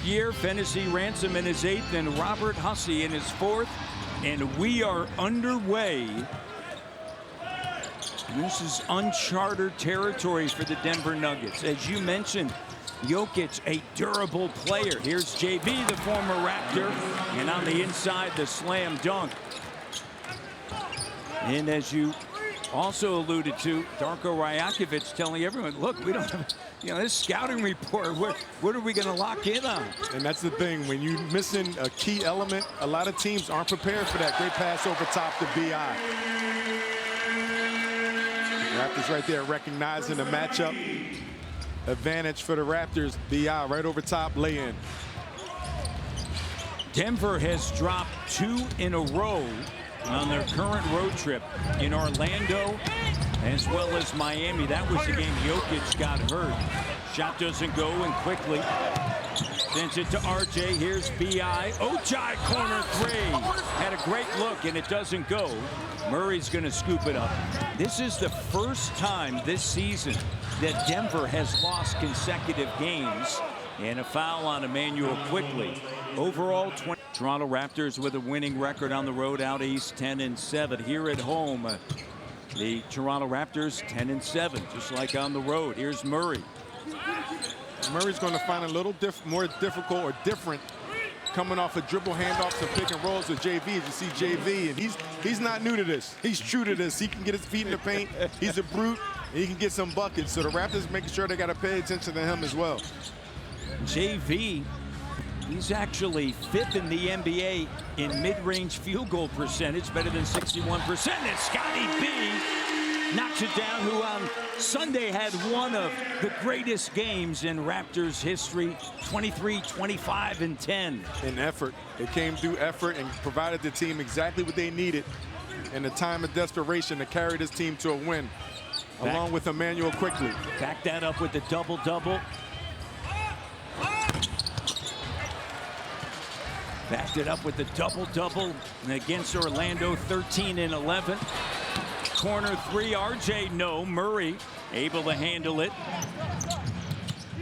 year. Fennessy Ransom in his 8th, and Robert Hussey in his 4th. And we are underway. This is uncharted territory for the Denver Nuggets. As you mentioned, Jokic, a durable player. Here's JV, the former Raptor, and on the inside, the slam dunk. And as you also alluded to, Darko Rajakovic telling everyone, look, we don't have, this scouting report, what are we going to lock in on? And that's the thing, when you're missing a key element, a lot of teams aren't prepared for that. Great pass over top to B.I. Raptors right there recognizing the matchup advantage for the Raptors. B.I. right over top, lay in. Denver has dropped 2 in a row on their current road trip in Orlando as well as Miami. That was the game Jokic got hurt. Shot doesn't go, and quickly sends it to RJ. Here's B.I. Ochai, corner 3. Had a great look, and it doesn't go. Murray's going to scoop it up. This is the first time this season that Denver has lost consecutive games, and a foul on Emmanuel quickly. Overall, Toronto Raptors with a winning record on the road out east, 10-7. Here at home, the Toronto Raptors 10-7, just like on the road. Here's Murray. Murray's going to find a little more difficult or different coming off of dribble handoffs and pick and rolls with JV. As you see JV, and he's not new to this. He's true to this. He can get his feet in the paint. He's a brute, and he can get some buckets. So the Raptors making sure they got to pay attention to him as well. JV, he's actually 5th in the NBA in mid-range field goal percentage, better than 61%. And Scotty B knocks it down, who on Sunday had one of the greatest games in Raptors history, 23, 25, and 10. In effort. It came through effort and provided the team exactly what they needed in the time of desperation to carry this team to a win, along with Emmanuel quickly. Back that up with the double-double. Backed it up with the double-double against Orlando, 13-11. Corner 3, RJ, no. Murray able to handle it.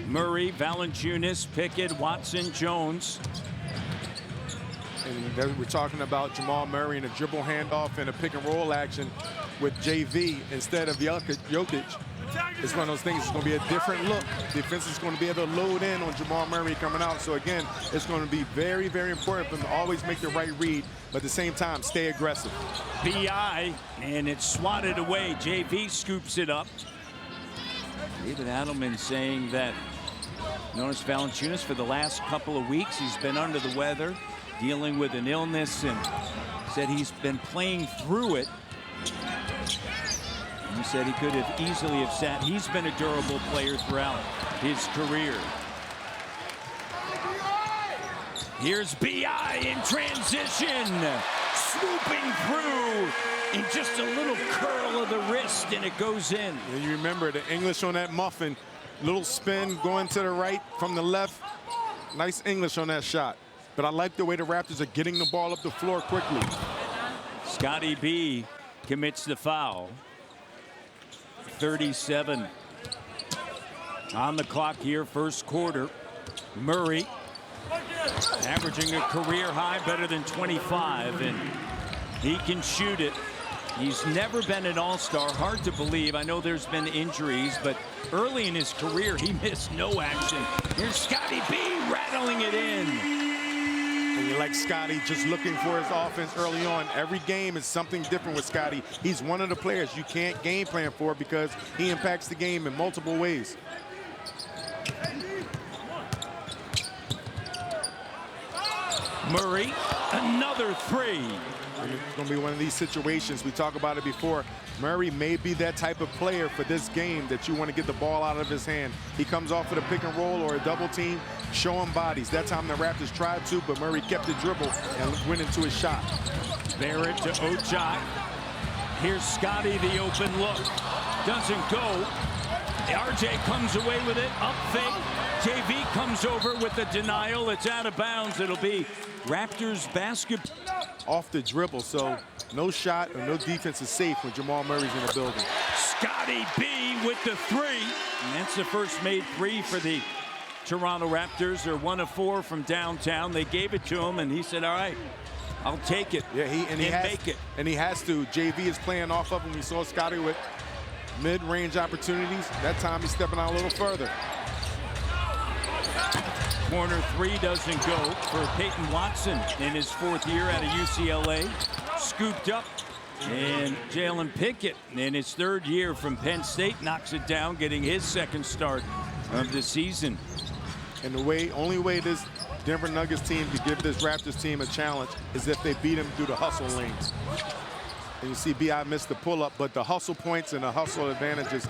Murray, Valanciunas, Pickett, Watson, Jones. And we're talking about Jamal Murray in a dribble handoff and a pick and roll action with JV instead of Jokic. It's one of those things. It's going to be a different look. Defense is going to be able to load in on Jamal Murray coming out. So again, it's going to be very, very important for them to always make the right read, but at the same time, stay aggressive. B.I. and it's swatted away. JV scoops it up. David Adelman saying that notice Valanciunas for the last couple of weeks, he's been under the weather, dealing with an illness, and said he's been playing through it. He said he could have easily have sat. He's been a durable player throughout his career. Here's B.I. in transition, swooping through, and just a little curl of the wrist, and it goes in. And you remember the English on that muffin, little spin going to the right from the left. Nice English on that shot. But I like the way the Raptors are getting the ball up the floor quickly. Scotty B commits the foul. 37 on the clock here, first quarter. Murray averaging a career high, better than 25, and he can shoot it. He's never been an all-star. Hard to believe. I know there's been injuries, but early in his career, he missed no action. Here's Scotty B rattling it in. And you like Scotty just looking for his offense early on. Every game is something different with Scotty. He's one of the players you can't game plan for because he impacts the game in multiple ways. Murray, another 3. And it's going to be one of these situations. We talked about it before. Murray may be that type of player for this game that you want to get the ball out of his hand. He comes off with a pick and roll or a double team, show him bodies. That time the Raptors tried to, but Murray kept the dribble and went into his shot. Barrett to Ochai. Here's Scotty, the open look. Doesn't go. RJ comes away with it, up fake. JV comes over with the denial. It's out of bounds. It'll be Raptors basketball. Off the dribble, so no shot or no defense is safe when Jamal Murray's in the building. Scotty B with the 3. And that's the first made 3 for the Toronto Raptors. They're 1 of 4 from downtown. They gave it to him, and he said, all right, I'll take it. Yeah, he make it. And he has to. JV is playing off of him. We saw Scotty with mid-range opportunities. That time he's stepping out a little further. Corner 3 doesn't go for Peyton Watson in his 4th year out of UCLA. Scooped up. And Jalen Pickett in his 3rd year from Penn State knocks it down, getting his 2nd start of the season. And the only way this Denver Nuggets team could give this Raptors team a challenge is if they beat him through the hustle lanes. And you see B.I. missed the pull-up, but the hustle points and the hustle advantages,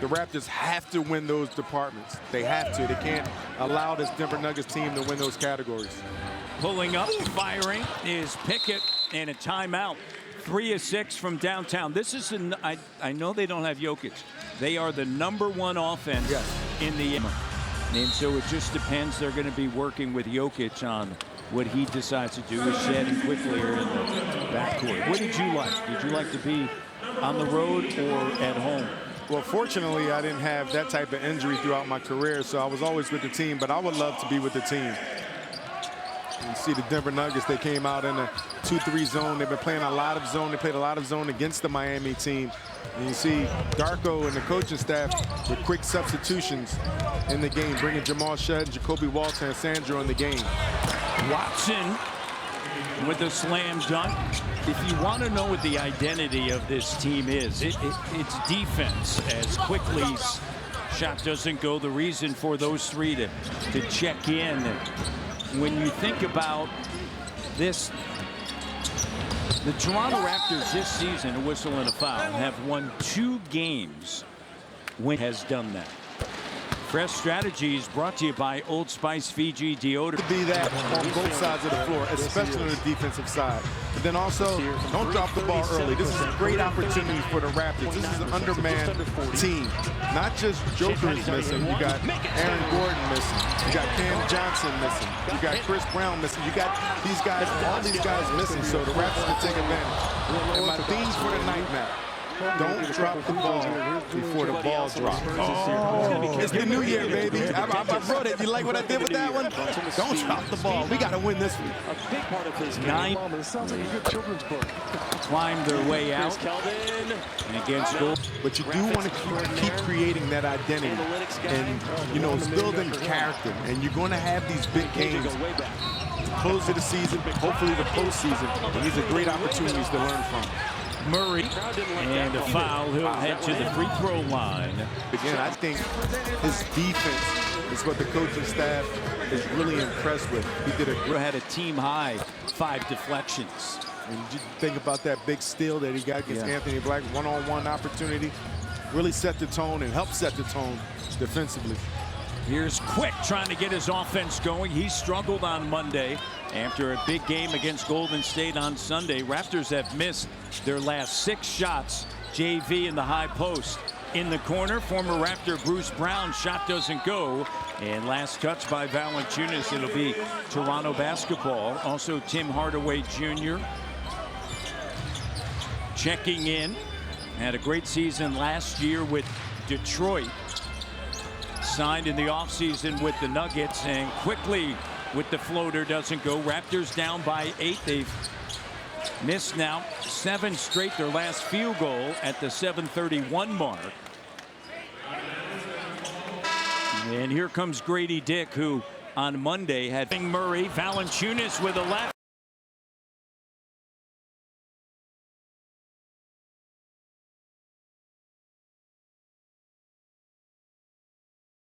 the Raptors have to win those departments. They have to. They can't allow this Denver Nuggets team to win those categories. Pulling up, firing is Pickett, and a timeout. 3 of 6 from downtown. This is I know they don't have Jokic. They are the #1 offense in the and so it just depends. They're going to be working with Jokic on what he decides to do with Shed and quickly in the backcourt. What did you like? Did you like to be on the road or at home? Well, fortunately, I didn't have that type of injury throughout my career, so I was always with the team, but I would love to be with the team. You see the Denver Nuggets, they came out in a 2-3 zone. They've been playing a lot of zone. They played a lot of zone against the Miami team. And you see Darko and the coaching staff with quick substitutions in the game, bringing Jamal Shead, Jacoby Walter, and Sandro in the game. Watson with a slam dunk. If you want to know what the identity of this team is, it's defense. As Quickly's shot doesn't go, the reason for those 3 to check in. When you think about this, the Toronto Raptors this season, a whistle and a foul, have won 2 games when has done that. Fresh Strategies brought to you by Old Spice Fiji deodorant. To be that on both sides of the floor, especially on the defensive side. But then also, don't drop the ball early. This is a great opportunity for the Raptors. This is an undermanned team. Not just Joker is missing. You got Aaron Gordon missing. You got Cam Johnson missing. You got Chris Brown missing. You got these guys, all these guys missing. So the Raptors can take advantage. And my themes for the night, Matt. Don't drop the ball before the ball drops. Oh, it's the new year, baby. I brought it. You like what I did with that one? Don't drop the ball. We got to win this one. A big part of his 9 sounds like a good children's book. Climb their way out and against goal. But you do want to keep creating that identity and, you know, it's building character. And you're going to have these big games. Close of the season, hopefully the postseason. And these are great opportunities to learn from. Murray and a foul. He'll head to the free throw line. Again, I think his defense is what the coaching staff is really impressed with. He had a team high 5 deflections. And you think about that big steal that he got against Anthony Black, one-on-one opportunity, really set the tone and helped set the tone defensively. Here's Quick trying to get his offense going. He struggled on Monday after a big game against Golden State on Sunday. Raptors have missed their last 6 shots. JV in the high post. In the corner, former Raptor Bruce Brown, shot doesn't go. And last touch by Valanciunas. It'll be Toronto basketball. Also Tim Hardaway Jr. checking in. Had a great season last year with Detroit. Signed in the offseason with the Nuggets, and quickly with the floater doesn't go. Raptors down by 8. They've missed now 7 straight. Their last field goal at the 7:31 mark. And here comes Grady Dick, who on Monday had Murray, Valanciunas with a left.